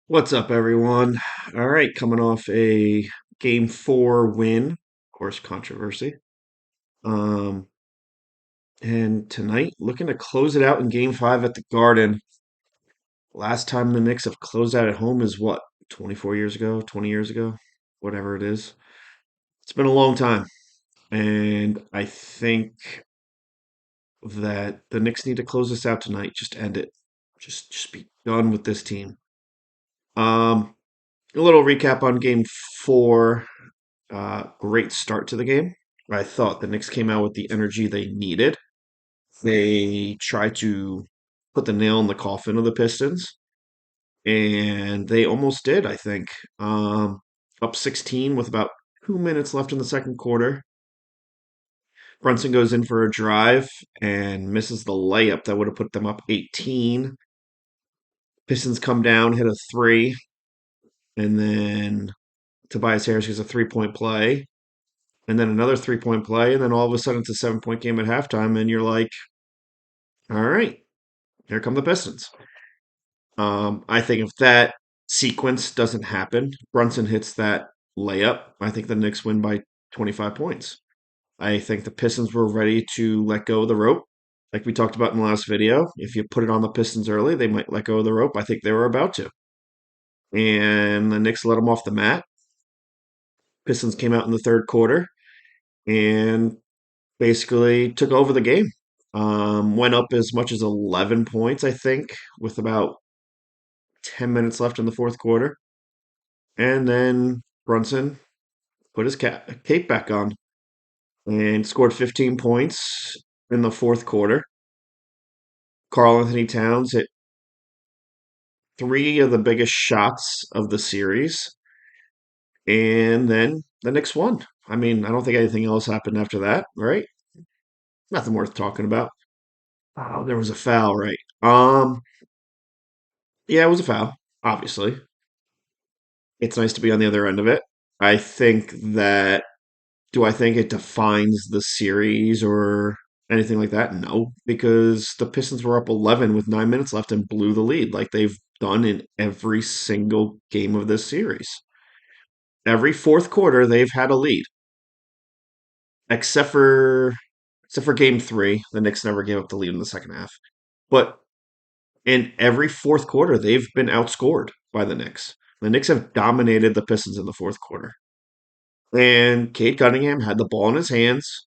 What's up, everyone? All right, coming off a game four win, of course, controversy. Um, and tonight, looking to close it out in game five at the Garden. Last time the Knicks have closed out at home is what, 24 years ago, 20 years ago, whatever it is. It's been a long time. And I think that the Knicks need to close this out tonight. Just end it. Just be done with this team. Um, a little recap on game four. Great start to the game. I thought the Knicks came out with the energy they needed. They tried to put the nail in the coffin of the Pistons, and they almost did, I think. Up 16 with about 2 minutes left in the second quarter. Brunson goes in for a drive and misses the layup that would have put them up 18. Pistons come down, hit a three, and then Tobias Harris gets a 3-point play and then another 3-point play, and then all of a sudden it's a 7-point game at halftime, and you're like, all right, here come the Pistons. I think if that sequence doesn't happen, Brunson hits that layup, I think the Knicks win by 25 points. I think the Pistons were ready to let go of the rope. Like we talked about in the last video, if you put it on the Pistons early, they might let go of the rope. I think they were about to. And the Knicks let them off the mat. Pistons came out in the third quarter and basically took over the game. Went up as much as 11 points, I think, with about 10 minutes left in the fourth quarter. And then Brunson put his cape back on and scored 15 points in the fourth quarter. Carl Anthony Towns hit three of the biggest shots of the series. And then the Knicks won. I mean, I don't think anything else happened after that, right? Nothing worth talking about. Oh, there was a foul, right? Yeah, it was a foul, obviously. It's nice to be on the other end of it. I think that, do I think it defines the series or anything like that? No, because the Pistons were up 11 with 9 minutes left and blew the lead like they've done in every single game of this series. Every fourth quarter, they've had a lead, except for except for game three. The Knicks never gave up the lead in the second half. But in every fourth quarter, they've been outscored by the Knicks. The Knicks have dominated the Pistons in the fourth quarter. And Cade Cunningham had the ball in his hands,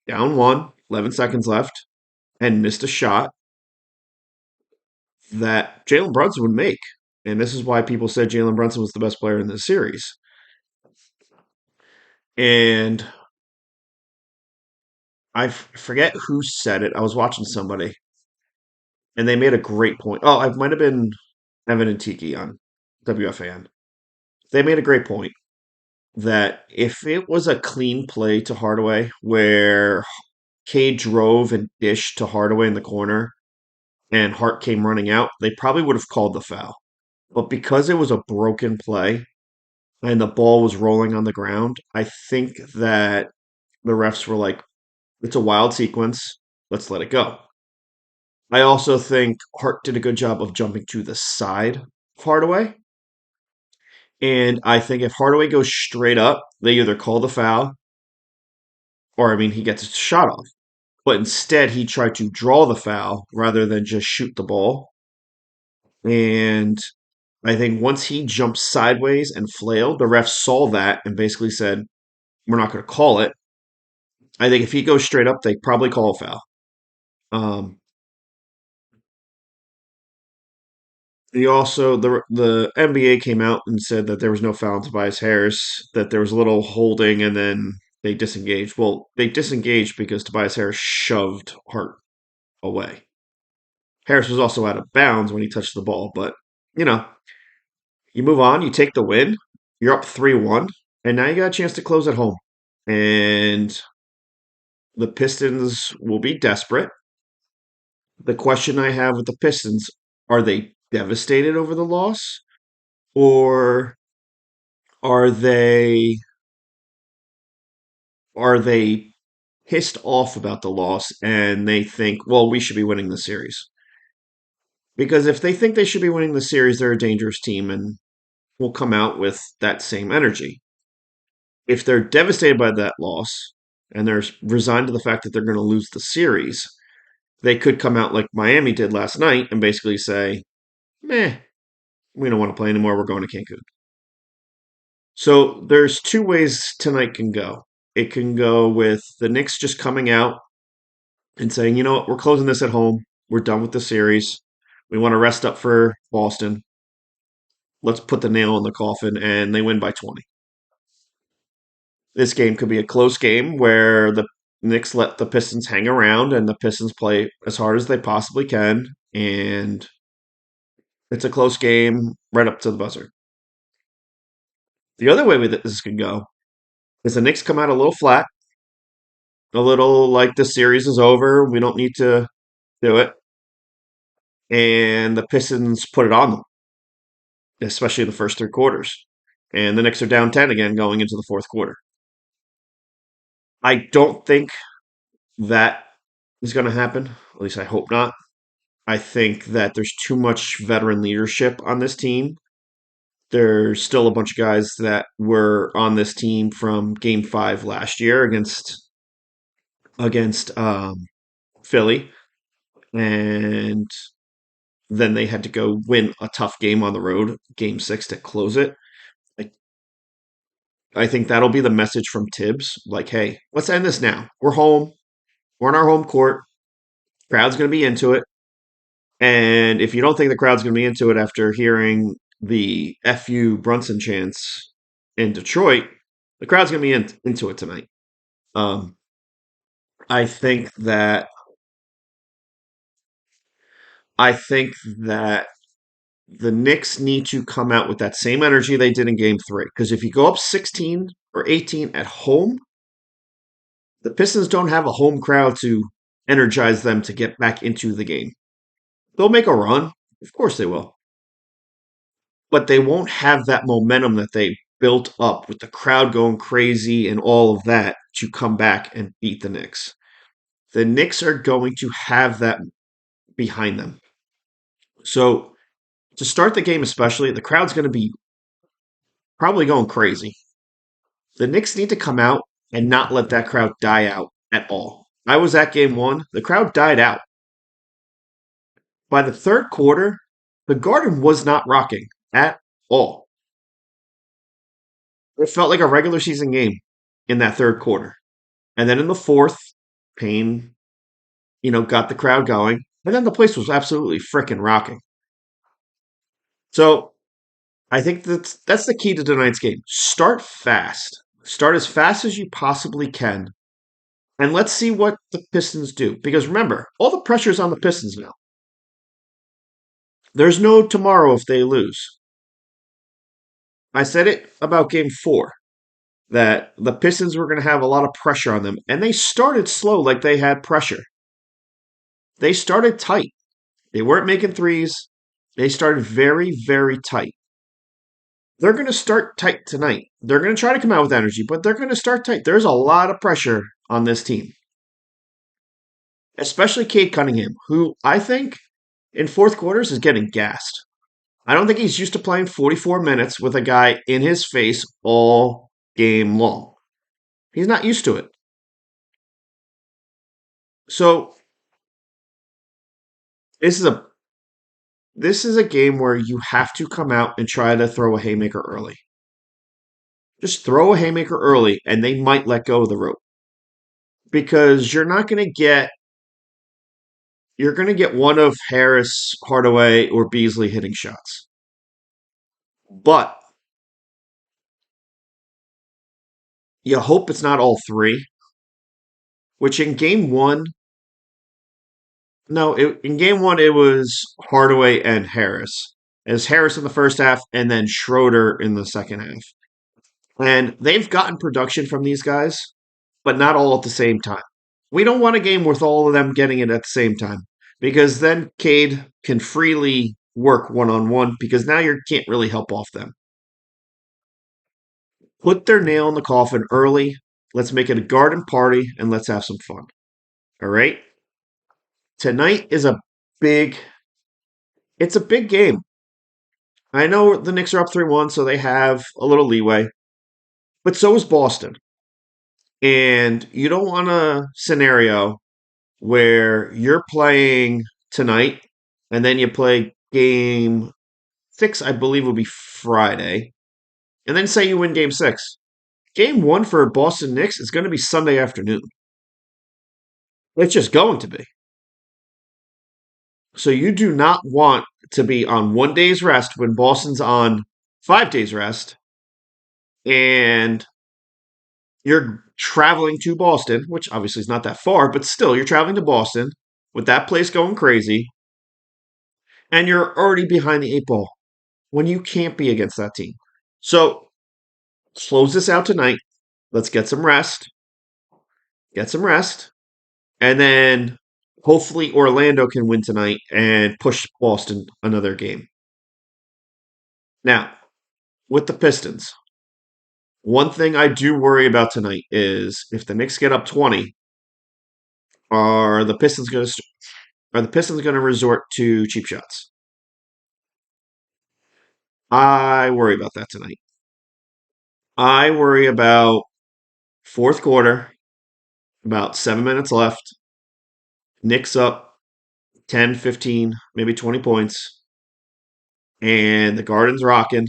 down one, 11 seconds left, and missed a shot that Jalen Brunson would make. And this is why people said Jalen Brunson was the best player in this series. And forget who said it. I was watching somebody, and they made a great point. Oh, it might have been Evan and Tiki on WFAN. They made a great point that if it was a clean play to Hardaway where Cade drove and dished to Hardaway in the corner and Hart came running out, they probably would have called the foul. But because it was a broken play and the ball was rolling on the ground, I think that the refs were like, it's a wild sequence. Let's let it go. I also think Hart did a good job of jumping to the side of Hardaway. And I think if Hardaway goes straight up, they either call the foul or, I mean, he gets a shot off. But instead, he tried to draw the foul rather than just shoot the ball. And I think once he jumped sideways and flailed, the ref saw that and basically said, we're not going to call it. I think if he goes straight up, they probably call a foul. Um, he also the NBA came out and said that there was no foul on Tobias Harris, that there was a little holding, and then they disengaged. Well, they disengaged because Tobias Harris shoved Hart away. Harris was also out of bounds when he touched the ball, but you know, you move on, you take the win, you're up 3-1, and now you got a chance to close at home. And the Pistons will be desperate. The question I have with the Pistons, are they devastated over the loss? Or are they pissed off about the loss and they think, well, we should be winning the series? Because if they think they should be winning the series, they're a dangerous team and will come out with that same energy. If they're devastated by that loss and they're resigned to the fact that they're going to lose the series, they could come out like Miami did last night and basically say, meh, we don't want to play anymore. We're going to Cancun. So there's two ways tonight can go. It can go with the Knicks just coming out and saying, you know what, we're closing this at home. We're done with the series. We want to rest up for Boston. Let's put the nail in the coffin, and they win by 20. This game could be a close game where the Knicks let the Pistons hang around and the Pistons play as hard as they possibly can, and it's a close game right up to the buzzer. The other way this could go is the Knicks come out a little flat, a little like the series is over. We don't need to do it. And the Pistons put it on them, especially in the first three quarters. And the Knicks are down 10 again going into the fourth quarter. I don't think that is going to happen. At least I hope not. I think that there's too much veteran leadership on this team. There's still a bunch of guys that were on this team from Game 5 last year against Philly, and then they had to go win a tough game on the road, Game 6, to close it. I, I think that'll be the message from Tibbs. Like, hey, let's end this now. We're home. We're on our home court. Crowd's going to be into it. And if you don't think the crowd's going to be into it after hearing the FU Brunson chants in Detroit, the crowd's going to be into it tonight. Um, I think that I think that the Knicks need to come out with that same energy they did in Game 3. Because if you go up 16 or 18 at home, the Pistons don't have a home crowd to energize them to get back into the game. They'll make a run. Of course they will. But they won't have that momentum that they built up with the crowd going crazy and all of that to come back and beat the Knicks. The Knicks are going to have that behind them. So to start the game especially, the crowd's going to be probably going crazy. The Knicks need to come out and not let that crowd die out at all. I was at game 1. The crowd died out. By the third quarter, the Garden was not rocking at all. It felt like a regular season game in that third quarter. And then in the fourth, Payne, got the crowd going. And then the place was absolutely freaking rocking. So I think that's the key to tonight's game. Start fast. Start as fast as you possibly can. And let's see what the Pistons do. Because remember, all the pressure's on the Pistons now. There's no tomorrow if they lose. I said it about game 4 that the Pistons were going to have a lot of pressure on them. And they started slow like they had pressure. They started tight. They weren't making threes. They started very, very tight. They're going to start tight tonight. They're going to try to come out with energy, but they're going to start tight. There's a lot of pressure on this team, especially Cade Cunningham, who I think in fourth quarters is getting gassed. I don't think he's used to playing 44 minutes with a guy in his face all game long. He's not used to it. So this is a game where you have to come out and try to throw a haymaker early. Just throw a haymaker early, and they might let go of the rope because you're going to get one of Harris, Hardaway, or Beasley hitting shots. But you hope it's not all three, which in game 1, no, in game 1 it was Hardaway and Harris. It was Harris in the first half and then Schroeder in the second half. And they've gotten production from these guys, but not all at the same time. We don't want a game with all of them getting it at the same time because then Cade can freely work one-on-one because now you can't really help off them. Put their nail in the coffin early. Let's make it a garden party and let's have some fun. All right? Tonight is a big, It's a big game. I know the Knicks are up 3-1, so they have a little leeway, but so is Boston. And you don't want a scenario where you're playing tonight and then you play game six, I believe will be Friday, and then say you win game six. Game one for Boston Knicks is going to be Sunday afternoon. It's just going to be. So you do not want to be on 1 day's rest when Boston's on 5 days rest and you're traveling to Boston, which obviously is not that far, but still you're traveling to Boston with that place going crazy and you're already behind the eight ball when you can't be against that team. So close this out tonight. Let's get some rest. Get some rest. And then hopefully Orlando can win tonight and push Boston another game. Now, with the Pistons, one thing I do worry about tonight is if the Knicks get up 20, are the Pistons going to resort to cheap shots? I worry about that tonight. I worry about fourth quarter, about 7 minutes left. Knicks up 10, 15, maybe 20 points, and the Garden's rocking,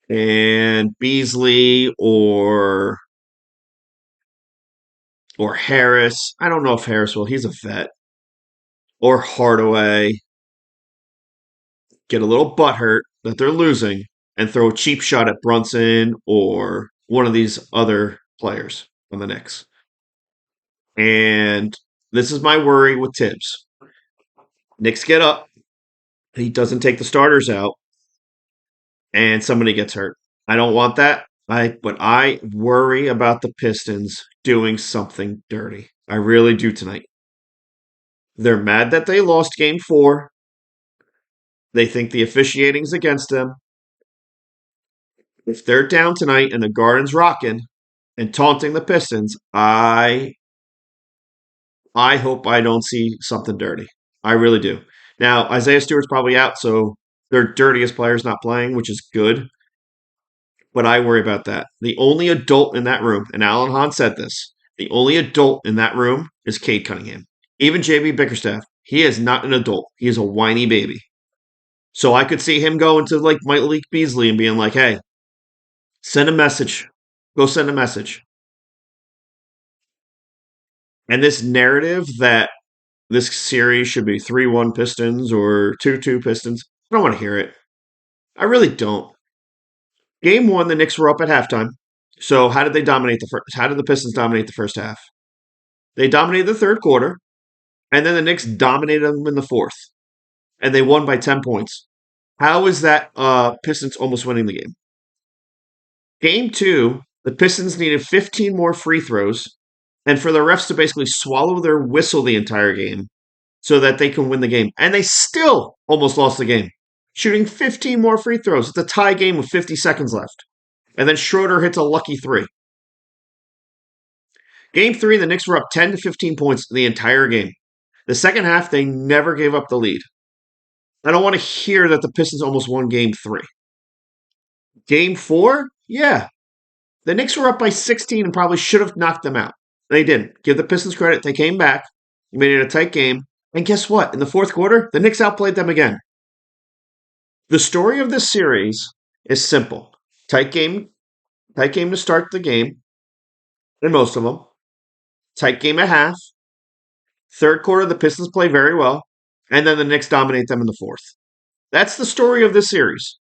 and Beasley or Harris. I don't know if Harris will. He's a vet. Or Hardaway get a little butthurt that they're losing and throw a cheap shot at Brunson or one of these other players on the Knicks. And this is my worry with Tibbs. Knicks get up. He doesn't take the starters out, and somebody gets hurt. I don't want that. But I worry about the Pistons doing something dirty. I really do tonight. They're mad that they lost game four. They think the officiating's against them. If they're down tonight and the Garden's rocking and taunting the Pistons, I hope I don't see something dirty. I really do. Now, Isaiah Stewart's probably out, so their dirtiest player's not playing, which is good. But I worry about that. The only adult in that room, and Alan Hahn said this, the only adult in that room is Cade Cunningham. Even JB Bickerstaff, he is not an adult. He is a whiny baby. So I could see him going to like Mike Beasley and being like, hey, send a message. Go send a message. And this narrative that this series should be 3-1 Pistons or 2-2 Pistons, I don't want to hear it. I really don't. Game one, the Knicks were up at halftime. So how did they dominate the first? How did the Pistons dominate the first half? They dominated the third quarter, and then the Knicks dominated them in the fourth, and they won by 10 points. How is that Pistons almost winning the game? Game two, the Pistons needed 15 more free throws, and for the refs to basically swallow their whistle the entire game so that they can win the game. And they still almost lost the game, shooting 15 more free throws. It's a tie game with 50 seconds left. And then Schroeder hits a lucky three. Game three, the Knicks were up 10 to 15 points the entire game. The second half, they never gave up the lead. I don't want to hear that the Pistons almost won game three. Game four, yeah. The Knicks were up by 16 and probably should have knocked them out. They didn't. Give the Pistons credit. They came back, made it a tight game. And guess what? In the fourth quarter, the Knicks outplayed them again. The story of this series is simple. Tight game to start the game, in most of them. Tight game at half. Third quarter, the Pistons play very well. And then the Knicks dominate them in the fourth. That's the story of this series.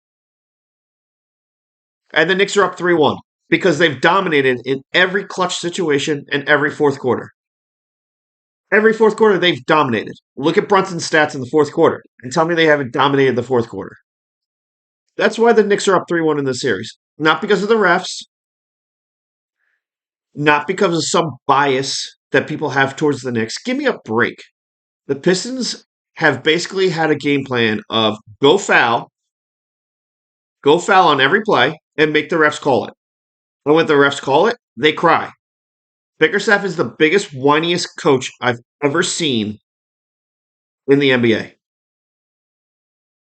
And the Knicks are up 3-1 because they've dominated in every clutch situation and every fourth quarter. Every fourth quarter, they've dominated. Look at Brunson's stats in the fourth quarter and tell me they haven't dominated the fourth quarter. That's why the Knicks are up 3-1 in this series. Not because of the refs, not because of some bias that people have towards the Knicks. Give me a break. The Pistons have basically had a game plan of go foul on every play, and make the refs call it. And when the refs call it, they cry. Bickerstaff is the biggest, whiniest coach I've ever seen in the NBA.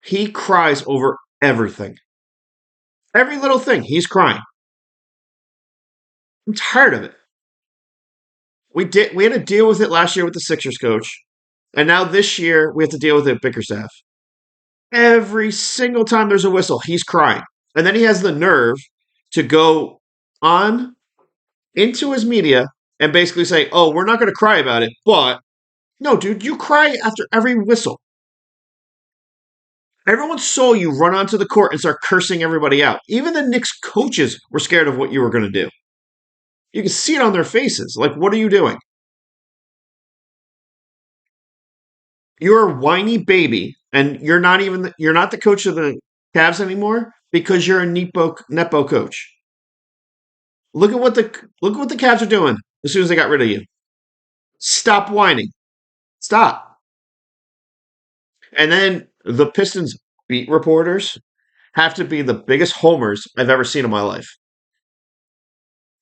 He cries over everything. Every little thing, he's crying. I'm tired of it. We had to deal with it last year with the Sixers coach. And now this year we have to deal with it with Bickerstaff. Every single time there's a whistle, he's crying. And then he has the nerve to go on into his media and basically say, "Oh, we're not going to cry about it." But no, dude, you cry after every whistle. Everyone saw you run onto the court and start cursing everybody out. Even the Knicks coaches were scared of what you were going to do. You can see it on their faces. Like, what are you doing? You're a whiny baby, and you're not the coach of the Cavs anymore because you're a nepo coach. Look at what the Cavs are doing as soon as they got rid of you. Stop whining. Stop. And then the Pistons beat reporters have to be the biggest homers I've ever seen in my life.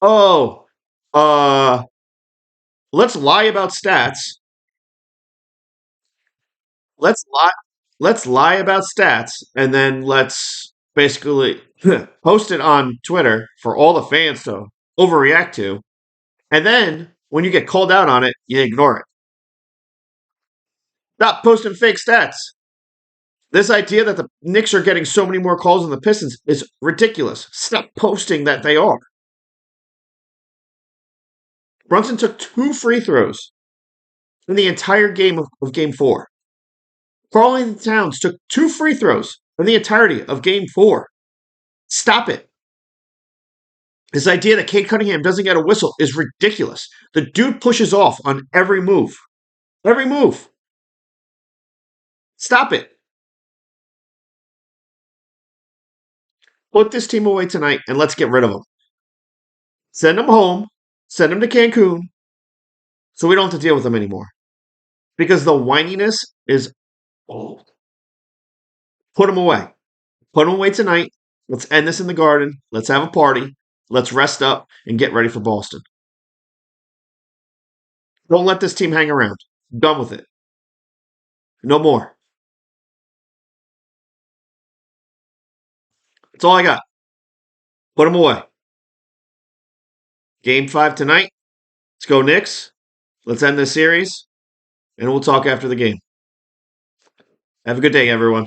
Oh, uh, let's lie about stats. Let's lie. Let's lie about stats, and then let's basically post it on Twitter for all the fans to overreact to. And then when you get called out on it, you ignore it. Stop posting fake stats. This idea that the Knicks are getting so many more calls than the Pistons is ridiculous. Stop posting that they are. Brunson took 2 free throws in the entire game of Game 4. Karl Towns took 2 free throws in the entirety of Game 4. Stop it. This idea that Cade Cunningham doesn't get a whistle is ridiculous. The dude pushes off on every move. Every move. Stop it. Put this team away tonight and let's get rid of them. Send them home. Send them to Cancun so we don't have to deal with them anymore. Because the whininess is old. Put them away. Put them away tonight. Let's end this in the garden. Let's have a party. Let's rest up and get ready for Boston. Don't let this team hang around. Done with it. No more. That's all I got. Put them away. Game 5 tonight. Let's go Knicks. Let's end this series, and we'll talk after the game. Have a good day, everyone.